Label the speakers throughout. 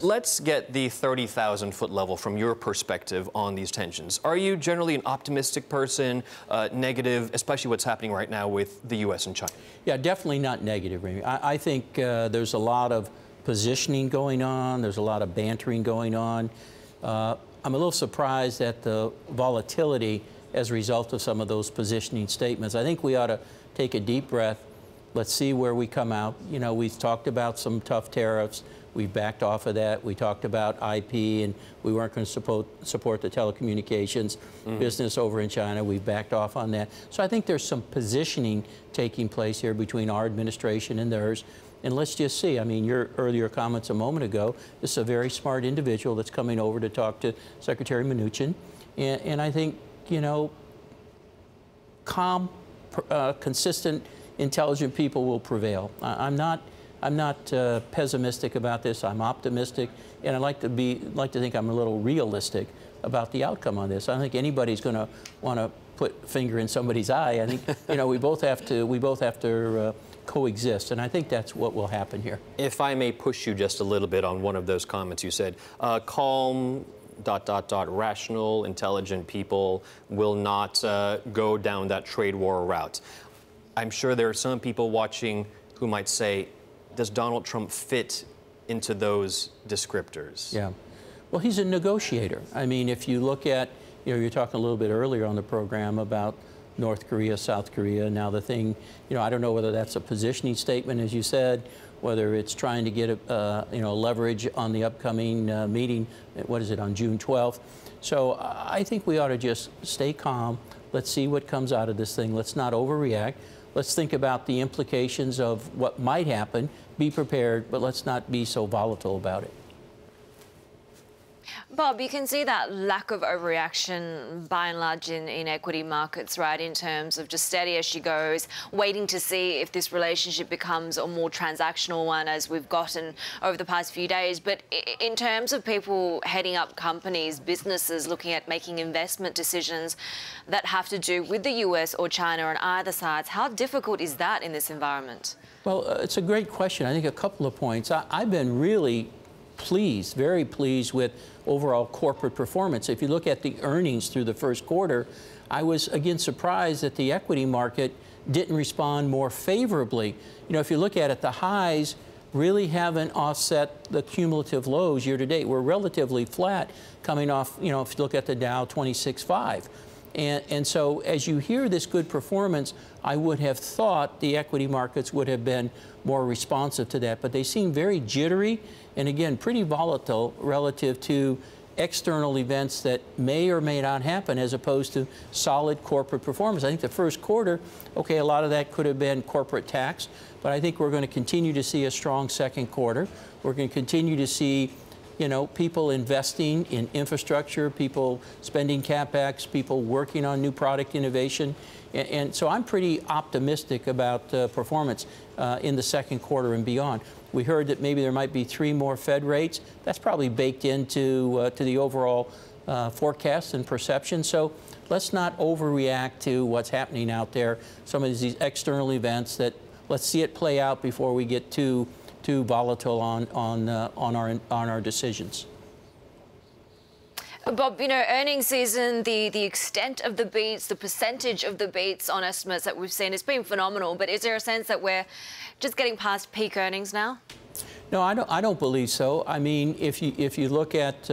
Speaker 1: Let's get the 30,000-foot level from your perspective on these tensions. Are you generally an optimistic person, negative, especially what's happening right now with the U.S. and China? Yeah,
Speaker 2: definitely not negative, Ramy. I think there's a lot of positioning going on. There's a lot of bantering going on. I'm a little surprised at the volatility as a result of some of those positioning statements. I think we ought to take a deep breath. Let's see where we come out. You know, we've talked about some tough tariffs. We've backed off of that. We talked about IP, and we weren't going to support the telecommunications business over in China. We've backed off on that. So I think there's some positioning taking place here between our administration and theirs. And let's just see. I mean, your earlier comments a moment ago, this is a very smart individual that's coming over to talk to Secretary Mnuchin. And I think, you know, calm, consistent, intelligent people will prevail. I'm not pessimistic about this. I'm optimistic, and I like to think I'm a little realistic about the outcome on this. I don't think anybody's going to want to put a finger in somebody's eye. I think you know we both have to coexist, and I think that's what will happen here.
Speaker 1: If I may push you just a little bit on one of those comments you said, calm. ... rational, intelligent people will not go down that trade war route. I'm sure there are some people watching who might say, does Donald Trump fit into those descriptors?
Speaker 2: Yeah. Well, he's a negotiator. I mean, if you look at, you know, you're talking a little bit earlier on the program about North Korea, South Korea. Now the thing, you know, I don't know whether that's a positioning statement, as you said, whether it's trying to get you know, leverage on the upcoming meeting. What is it, on June 12th? So I think we ought to just stay calm. Let's see what comes out of this thing. Let's not overreact. Let's think about the implications of what might happen. Be prepared, but let's not be so volatile about it.
Speaker 3: Bob, you can see that lack of overreaction by and large in equity markets, right, in terms of just steady as she goes, waiting to see if this relationship becomes a more transactional one as we've gotten over the past few days. But in terms of people heading up companies, businesses looking at making investment decisions that have to do with the US or China on either sides, how difficult is that in this environment?
Speaker 2: Well, it's a great question. I think a couple of points. I've been really pleased, very pleased with overall corporate performance. If you look at the earnings through the first quarter, I was again surprised that the equity market didn't respond more favorably. You know, if you look at it, the highs really haven't offset the cumulative lows year to date. We're relatively flat coming off, you know, if you look at the Dow 26.5. And so as you hear this good performance, I would have thought the equity markets would have been more responsive to that. But they seem very jittery and, again, pretty volatile relative to external events that may or may not happen as opposed to solid corporate performance. I think the first quarter, okay, a lot of that could have been corporate tax, but I think we're going to continue to see a strong second quarter. We're going to continue to see, you know, people investing in infrastructure, people spending CapEx, people working on new product innovation. And so I'm pretty optimistic about performance in the second quarter and beyond. We heard that maybe there might be 3 more Fed rates. That's probably baked into to the overall forecast and perception. So let's not overreact to what's happening out there. Some of these external events that let's see it play out before we get too volatile on our decisions.
Speaker 3: Bob, you know, earnings season, the extent of the beats, the percentage of the beats on estimates that we've seen, it's been phenomenal. But is there a sense that we're just getting past peak earnings now?
Speaker 2: No, I don't believe so. I mean, if you look at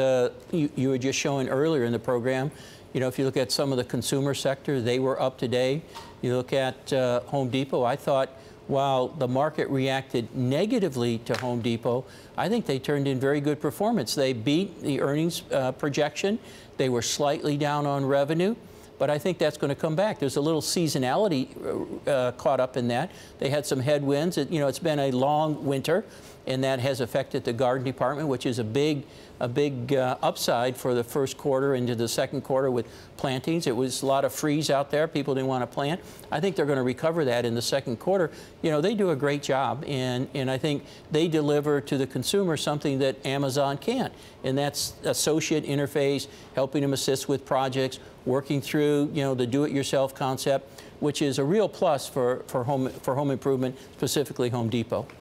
Speaker 2: you were just showing earlier in the program, you know, if you look at some of the consumer sector, they were up today. You look at Home Depot, I thought, while the market reacted negatively to Home Depot, I think they turned in very good performance. They beat the earnings projection. They were slightly down on revenue, but I think that's going to come back. There's a little seasonality caught up in that. They had some headwinds. You know, it's been a long winter, and that has affected the garden department, which is a big upside for the first quarter into the second quarter with plantings. It was a lot of freeze out there. People didn't want to plant. I think they're going to recover that in the second quarter. You know, they do a great job, and I think they deliver to the consumer something that Amazon can't, and that's associate interface, helping them assist with projects, working through, you know, the do-it-yourself concept, which is a real plus for home improvement, specifically Home Depot.